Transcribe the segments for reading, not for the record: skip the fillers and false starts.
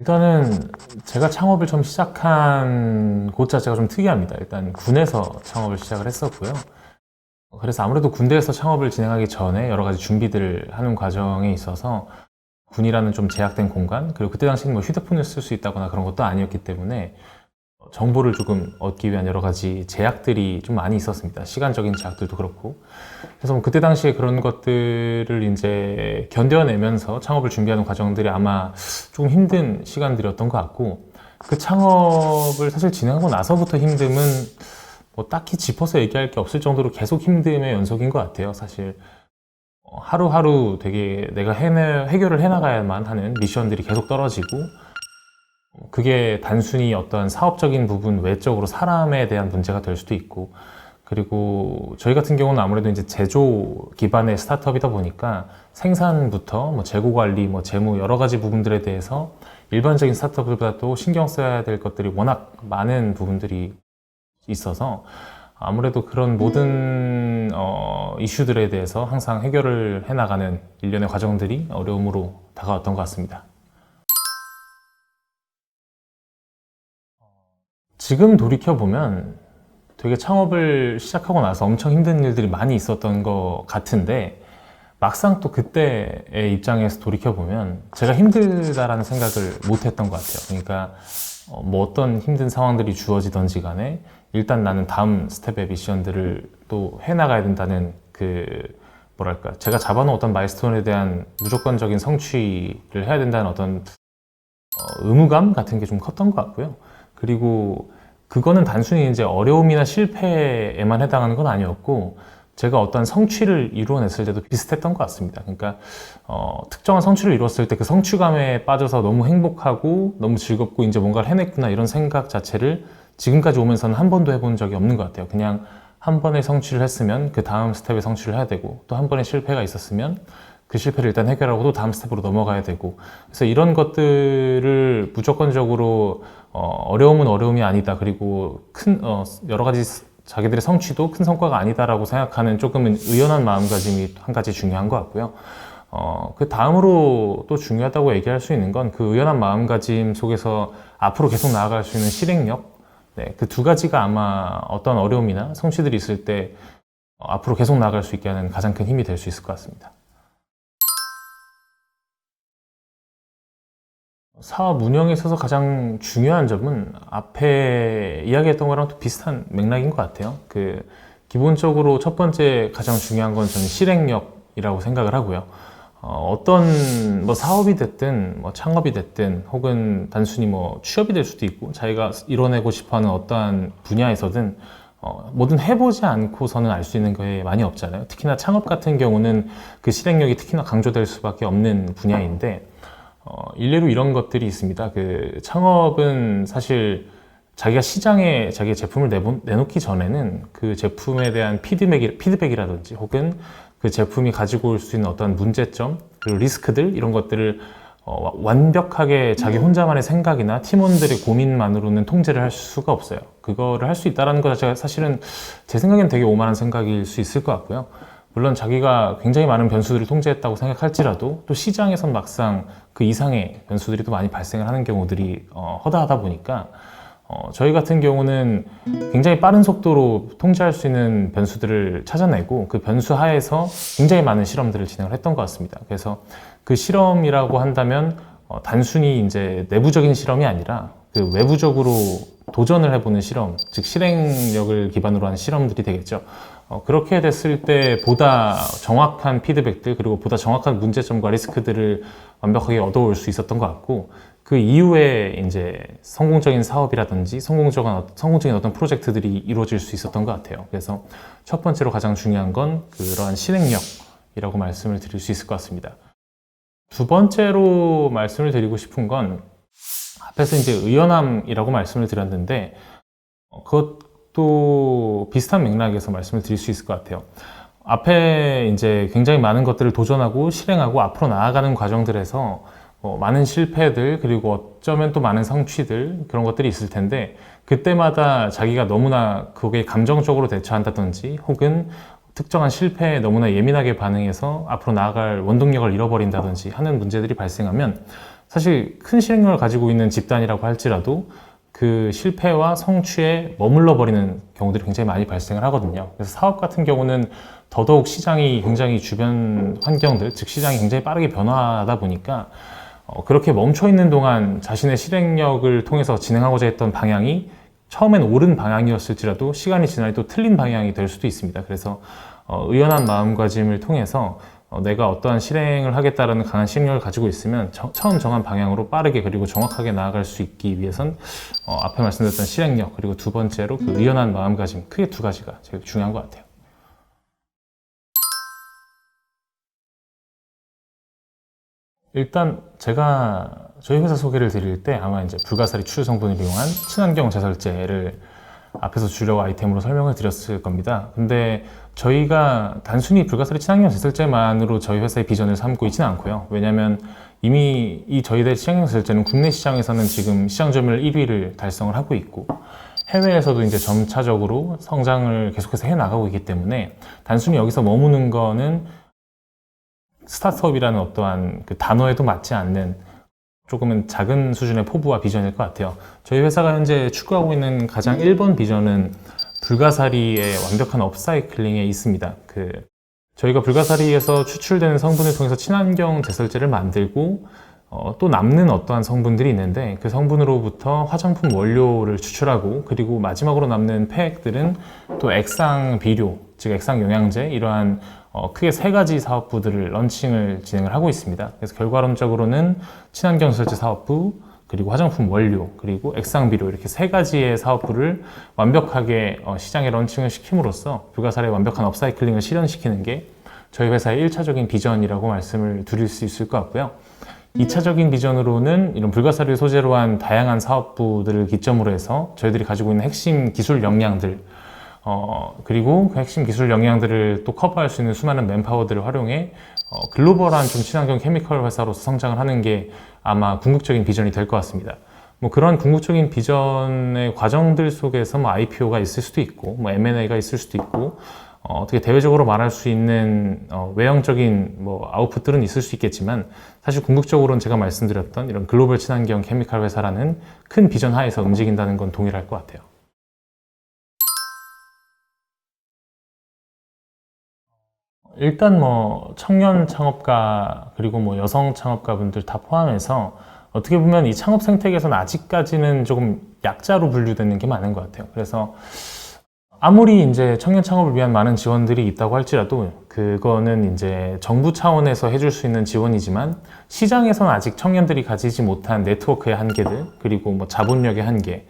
일단은 제가 창업을 처음 시작한 곳 자체가 좀 특이합니다. 일단 군에서 창업을 시작을 했었고요. 그래서 아무래도 군대에서 창업을 진행하기 전에 여러 가지 준비들을 하는 과정에 있어서 군이라는 좀 제약된 공간, 그리고 그때 당시는 뭐 휴대폰을 쓸 수 있다거나 그런 것도 아니었기 때문에 정보를 조금 얻기 위한 여러 가지 제약들이 좀 많이 있었습니다. 시간적인 제약들도 그렇고. 그래서 뭐 그때 당시에 그런 것들을 이제 견뎌내면서 창업을 준비하는 과정들이 아마 조금 힘든 시간들이었던 것 같고, 그 창업을 사실 진행하고 나서부터 힘듦은 뭐 딱히 짚어서 얘기할 게 없을 정도로 계속 힘듦의 연속인 것 같아요. 사실 하루하루 되게 내가 해결을 해나가야만 하는 미션들이 계속 떨어지고, 그게 단순히 어떤 사업적인 부분 외적으로 사람에 대한 문제가 될 수도 있고, 그리고 저희 같은 경우는 아무래도 이제 제조 기반의 스타트업이다 보니까 생산부터 뭐 재고 관리, 뭐 재무 여러 가지 부분들에 대해서 일반적인 스타트업보다도 신경 써야 될 것들이 워낙 많은 부분들이 있어서 아무래도 그런 모든 이슈들에 대해서 항상 해결을 해나가는 일련의 과정들이 어려움으로 다가왔던 것 같습니다. 지금 돌이켜보면 되게 창업을 시작하고 나서 엄청 힘든 일들이 많이 있었던 것 같은데, 막상 또 그때의 입장에서 돌이켜보면 제가 힘들다라는 생각을 못 했던 것 같아요. 그러니까 뭐 어떤 힘든 상황들이 주어지던지 간에 일단 나는 다음 스텝의 미션들을 또 해나가야 된다는 그 뭐랄까, 제가 잡아놓은 어떤 마일스톤에 대한 무조건적인 성취를 해야 된다는 어떤 의무감 같은 게 좀 컸던 것 같고요. 그리고 그거는 단순히 이제 어려움이나 실패에만 해당하는 건 아니었고, 제가 어떤 성취를 이루어냈을 때도 비슷했던 것 같습니다. 그러니까 특정한 성취를 이루었을 때 그 성취감에 빠져서 너무 행복하고 너무 즐겁고 이제 뭔가를 해냈구나 이런 생각 자체를 지금까지 오면서는 한 번도 해본 적이 없는 것 같아요. 그냥 한 번의 성취를 했으면 그 다음 스텝의 성취를 해야 되고, 또 한 번의 실패가 있었으면 그 실패를 일단 해결하고 또 다음 스텝으로 넘어가야 되고, 그래서 이런 것들을 무조건적으로 어려움은 어려움이 아니다, 그리고 큰 여러 가지 자기들의 성취도 큰 성과가 아니다라고 생각하는 조금은 의연한 마음가짐이 한 가지 중요한 것 같고요. 그 다음으로 또 중요하다고 얘기할 수 있는 건 그 의연한 마음가짐 속에서 앞으로 계속 나아갈 수 있는 실행력, 네, 그 두 가지가 아마 어떤 어려움이나 성취들이 있을 때 앞으로 계속 나아갈 수 있게 하는 가장 큰 힘이 될 수 있을 것 같습니다. 사업 운영에 있어서 가장 중요한 점은 앞에 이야기했던 거랑 또 비슷한 맥락인 것 같아요. 기본적으로 첫 번째 가장 중요한 건 저는 실행력이라고 생각을 하고요. 어떤 뭐 사업이 됐든 뭐 창업이 됐든 혹은 단순히 뭐 취업이 될 수도 있고, 자기가 이뤄내고 싶어하는 어떠한 분야에서든 뭐든 해보지 않고서는 알 수 있는 게 많이 없잖아요. 특히나 창업 같은 경우는 그 실행력이 특히나 강조될 수밖에 없는 분야인데, 일례로 이런 것들이 있습니다. 그 창업은 사실 자기가 시장에 자기의 제품을 내놓기 전에는 그 제품에 대한 피드백이라든지 혹은 그 제품이 가지고 올 수 있는 어떤 문제점, 그리고 리스크들, 이런 것들을 완벽하게 자기 혼자만의 생각이나 팀원들의 고민만으로는 통제를 할 수가 없어요. 그거를 할 수 있다는 것 자체가 사실은 제 생각엔 되게 오만한 생각일 수 있을 것 같고요. 물론 자기가 굉장히 많은 변수들을 통제했다고 생각할지라도 또 시장에선 막상 그 이상의 변수들이 또 많이 발생을 하는 경우들이 허다하다 보니까 저희 같은 경우는 굉장히 빠른 속도로 통제할 수 있는 변수들을 찾아내고 그 변수 하에서 굉장히 많은 실험들을 진행을 했던 것 같습니다. 그래서 그 실험이라고 한다면 단순히 이제 내부적인 실험이 아니라 그 외부적으로 도전을 해보는 실험, 즉 실행력을 기반으로 한 실험들이 되겠죠. 그렇게 됐을 때 보다 정확한 피드백들, 그리고 보다 정확한 문제점과 리스크들을 완벽하게 얻어올 수 있었던 것 같고, 그 이후에 이제 성공적인 사업이라든지 성공적인 어떤 프로젝트들이 이루어질 수 있었던 것 같아요. 그래서 첫 번째로 가장 중요한 건 그러한 실행력이라고 말씀을 드릴 수 있을 것 같습니다. 두 번째로 말씀을 드리고 싶은 건 앞에서 이제 의연함이라고 말씀을 드렸는데, 그것도 비슷한 맥락에서 말씀을 드릴 수 있을 것 같아요. 앞에 이제 굉장히 많은 것들을 도전하고 실행하고 앞으로 나아가는 과정들에서 많은 실패들, 그리고 어쩌면 또 많은 성취들, 그런 것들이 있을 텐데, 그때마다 자기가 너무나 거기에 감정적으로 대처한다든지 혹은 특정한 실패에 너무나 예민하게 반응해서 앞으로 나아갈 원동력을 잃어버린다든지 하는 문제들이 발생하면 사실 큰 실행력을 가지고 있는 집단이라고 할지라도 그 실패와 성취에 머물러 버리는 경우들이 굉장히 많이 발생을 하거든요. 그래서 사업 같은 경우는 더더욱 시장이 굉장히 주변 환경들, 즉 시장이 굉장히 빠르게 변화하다 보니까 그렇게 멈춰 있는 동안 자신의 실행력을 통해서 진행하고자 했던 방향이 처음엔 옳은 방향이었을지라도 시간이 지나니 또 틀린 방향이 될 수도 있습니다. 그래서 의연한 마음가짐을 통해서 내가 어떠한 실행을 하겠다라는 강한 실행력을 가지고 있으면 처음 정한 방향으로 빠르게 그리고 정확하게 나아갈 수 있기 위해선 앞에 말씀드렸던 실행력 그리고 두 번째로 그 의연한 마음가짐, 크게 두 가지가 제일 중요한 것 같아요. 일단 제가 저희 회사 소개를 드릴 때 아마 이제 불가사리 추출 성분을 이용한 친환경 제설제를 앞에서 주력 아이템으로 설명을 드렸을 겁니다. 근데 저희가 단순히 불가사리 친환경 제설제만으로 저희 회사의 비전을 삼고 있지는 않고요. 왜냐하면 이미 이 저희의 친환경 제설제는 국내 시장에서는 지금 시장 점유율 1위를 달성을 하고 있고 해외에서도 이제 점차적으로 성장을 계속해서 해 나가고 있기 때문에 단순히 여기서 머무는 거는 스타트업이라는 어떠한 그 단어에도 맞지 않는 조금은 작은 수준의 포부와 비전일 것 같아요. 저희 회사가 현재 추구하고 있는 가장 1번 비전은 불가사리의 완벽한 업사이클링에 있습니다. 저희가 불가사리에서 추출되는 성분을 통해서 친환경 제설제를 만들고 또 남는 어떠한 성분들이 있는데 그 성분으로부터 화장품 원료를 추출하고 그리고 마지막으로 남는 폐액들은 또 액상 비료, 즉 액상 영양제 이러한 크게 세 가지 사업부들을 런칭을 진행을 하고 있습니다. 그래서 결과론적으로는 친환경 제설제 사업부, 그리고 화장품 원료, 그리고 액상 비료 이렇게 세 가지의 사업부를 완벽하게 시장에 런칭을 시킴으로써 불가사리의 완벽한 업사이클링을 실현시키는 게 저희 회사의 1차적인 비전이라고 말씀을 드릴 수 있을 것 같고요. 2차적인 비전으로는 이런 불가사리를 소재로 한 다양한 사업부들을 기점으로 해서 저희들이 가지고 있는 핵심 기술 역량들 그리고 그 핵심 기술 역량들을 또 커버할 수 있는 수많은 맨파워들을 활용해 글로벌한 좀 친환경 케미컬 회사로서 성장을 하는 게 아마 궁극적인 비전이 될 것 같습니다. 뭐 그런 궁극적인 비전의 과정들 속에서 뭐 IPO가 있을 수도 있고 뭐 M&A가 있을 수도 있고 어떻게 대외적으로 말할 수 있는 외형적인 뭐 아웃풋들은 있을 수 있겠지만 사실 궁극적으로는 제가 말씀드렸던 이런 글로벌 친환경 케미컬 회사라는 큰 비전 하에서 움직인다는 건 동일할 것 같아요. 일단 뭐 청년 창업가 그리고 뭐 여성 창업가 분들 다 포함해서 어떻게 보면 이 창업 생태계에서는 아직까지는 조금 약자로 분류되는 게 많은 것 같아요. 그래서 아무리 이제 청년 창업을 위한 많은 지원들이 있다고 할지라도 그거는 이제 정부 차원에서 해줄 수 있는 지원이지만 시장에서는 아직 청년들이 가지지 못한 네트워크의 한계들 그리고 뭐 자본력의 한계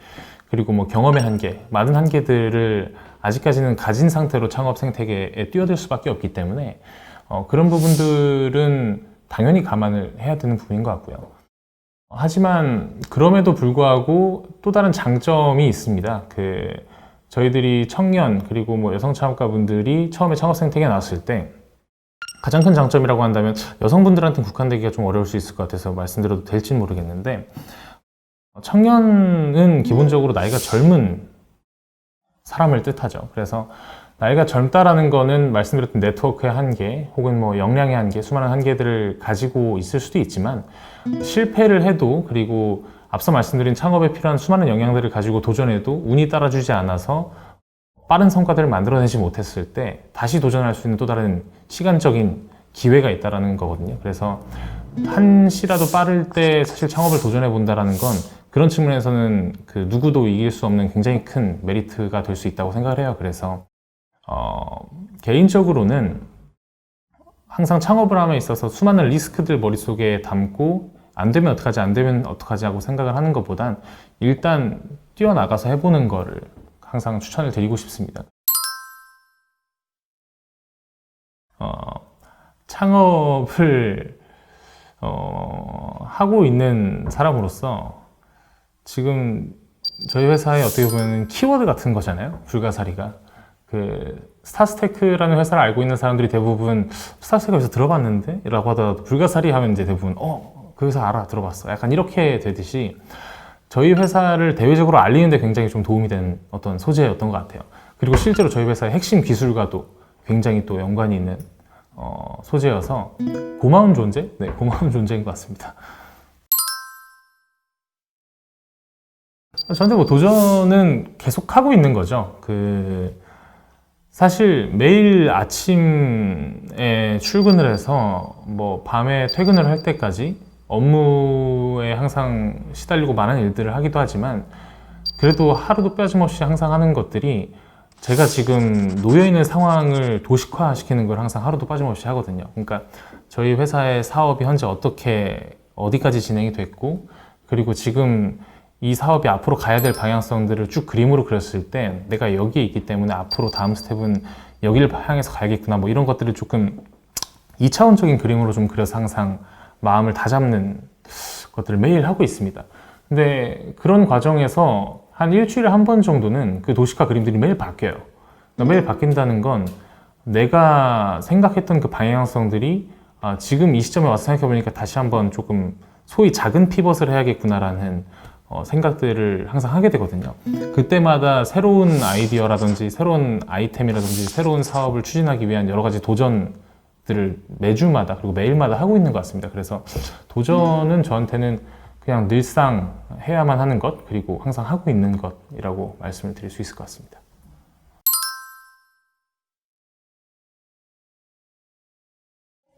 그리고 뭐 경험의 한계 많은 한계들을 아직까지는 가진 상태로 창업 생태계에 뛰어들 수밖에 없기 때문에 그런 부분들은 당연히 감안을 해야 되는 부분인 것 같고요. 하지만 그럼에도 불구하고 또 다른 장점이 있습니다. 저희들이 청년 그리고 뭐 여성 창업가분들이 처음에 창업 생태계에 나왔을 때 가장 큰 장점이라고 한다면 여성분들한테는 국한되기가 좀 어려울 수 있을 것 같아서 말씀드려도 될지는 모르겠는데 청년은 기본적으로 나이가 젊은 사람을 뜻하죠. 그래서 나이가 젊다라는 거는 말씀드렸던 네트워크의 한계 혹은 뭐 역량의 한계, 수많은 한계들을 가지고 있을 수도 있지만 실패를 해도 그리고 앞서 말씀드린 창업에 필요한 수많은 역량들을 가지고 도전해도 운이 따라주지 않아서 빠른 성과들을 만들어내지 못했을 때 다시 도전할 수 있는 또 다른 시간적인 기회가 있다는 거거든요. 그래서 한시라도 빠를 때 사실 창업을 도전해 본다는 건 그런 측면에서는 누구도 이길 수 없는 굉장히 큰 메리트가 될 수 있다고 생각을 해요. 그래서 개인적으로는 항상 창업을 함에 있어서 수많은 리스크들 머릿속에 담고 안 되면 어떡하지 안 되면 어떡하지 하고 생각을 하는 것보단 일단 뛰어나가서 해보는 거를 항상 추천을 드리고 싶습니다. 창업을 하고 있는 사람으로서 지금 저희 회사에 어떻게 보면 키워드 같은 거잖아요. 불가사리가. 스타스테크라는 회사를 알고 있는 사람들이 대부분 스타스테크 회사 들어봤는데? 라고 하더라도 불가사리 하면 이제 대부분 그 회사 알아, 들어봤어. 약간 이렇게 되듯이 저희 회사를 대외적으로 알리는 데 굉장히 좀 도움이 되는 어떤 소재였던 것 같아요. 그리고 실제로 저희 회사의 핵심 기술과도 굉장히 또 연관이 있는 소재여서 고마운 존재? 네, 고마운 존재인 것 같습니다. 저한테 뭐 도전은 계속 하고 있는 거죠. 사실 매일 아침에 출근을 해서 뭐 밤에 퇴근을 할 때까지 업무에 항상 시달리고 많은 일들을 하기도 하지만 그래도 하루도 빠짐없이 항상 하는 것들이 제가 지금 놓여있는 상황을 도식화시키는 걸 항상 하루도 빠짐없이 하거든요. 그러니까 저희 회사의 사업이 현재 어디까지 진행이 됐고, 그리고 지금 이 사업이 앞으로 가야 될 방향성들을 쭉 그림으로 그렸을 때 내가 여기에 있기 때문에 앞으로 다음 스텝은 여기를 향해서 가야겠구나, 뭐 이런 것들을 조금 2차원적인 그림으로 좀 그려서 항상 마음을 다잡는 것들을 매일 하고 있습니다. 근데 그런 과정에서 한 일주일에 한 번 정도는 그 도식화 그림들이 매일 바뀌어요. 그러니까 매일 바뀐다는 건 내가 생각했던 그 방향성들이 지금 이 시점에 와서 생각해보니까 다시 한번 조금 소위 작은 피벗을 해야겠구나라는 생각들을 항상 하게 되거든요. 그때마다 새로운 아이디어라든지 새로운 아이템이라든지 새로운 사업을 추진하기 위한 여러 가지 도전들을 매주마다 그리고 매일마다 하고 있는 것 같습니다. 그래서 도전은 저한테는 그냥 늘상 해야만 하는 것, 그리고 항상 하고 있는 것이라고 말씀을 드릴 수 있을 것 같습니다.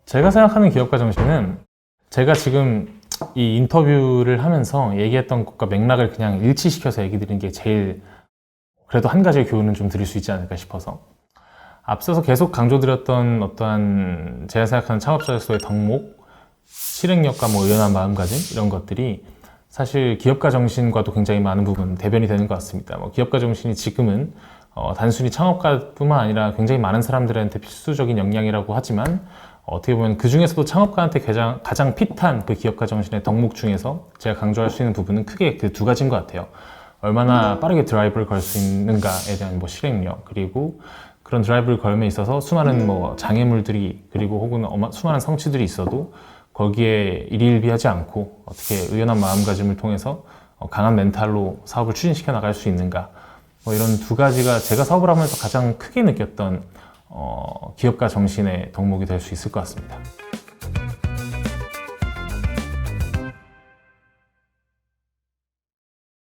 제가 생각하는 기업가 정신은 제가 지금 이 인터뷰를 하면서 얘기했던 것과 맥락을 그냥 일치시켜서 얘기 드리는 게 제일 그래도 한 가지의 교훈은 좀 드릴 수 있지 않을까 싶어서, 앞서서 계속 강조드렸던 어떠한 제가 생각하는 창업자로서의 덕목, 실행력과 뭐 의연한 마음가짐, 이런 것들이 사실 기업가 정신과도 굉장히 많은 부분 대변이 되는 것 같습니다. 기업가 정신이 지금은 단순히 창업가뿐만 아니라 굉장히 많은 사람들한테 필수적인 역량이라고 하지만 어떻게 보면 그 중에서도 창업가한테 가장 핏한 그 기업가 정신의 덕목 중에서 제가 강조할 수 있는 부분은 크게 그 두 가지인 것 같아요. 얼마나 빠르게 드라이브를 걸 수 있는가에 대한 실행력, 그리고 그런 드라이브를 걸음에 있어서 수많은 장애물들이, 그리고 혹은 수많은 성취들이 있어도 거기에 일희일비하지 않고 어떻게 의연한 마음가짐을 통해서 강한 멘탈로 사업을 추진시켜 나갈 수 있는가, 이런 두 가지가 제가 사업을 하면서 가장 크게 느꼈던 기업가 정신의 덕목이 될 수 있을 것 같습니다.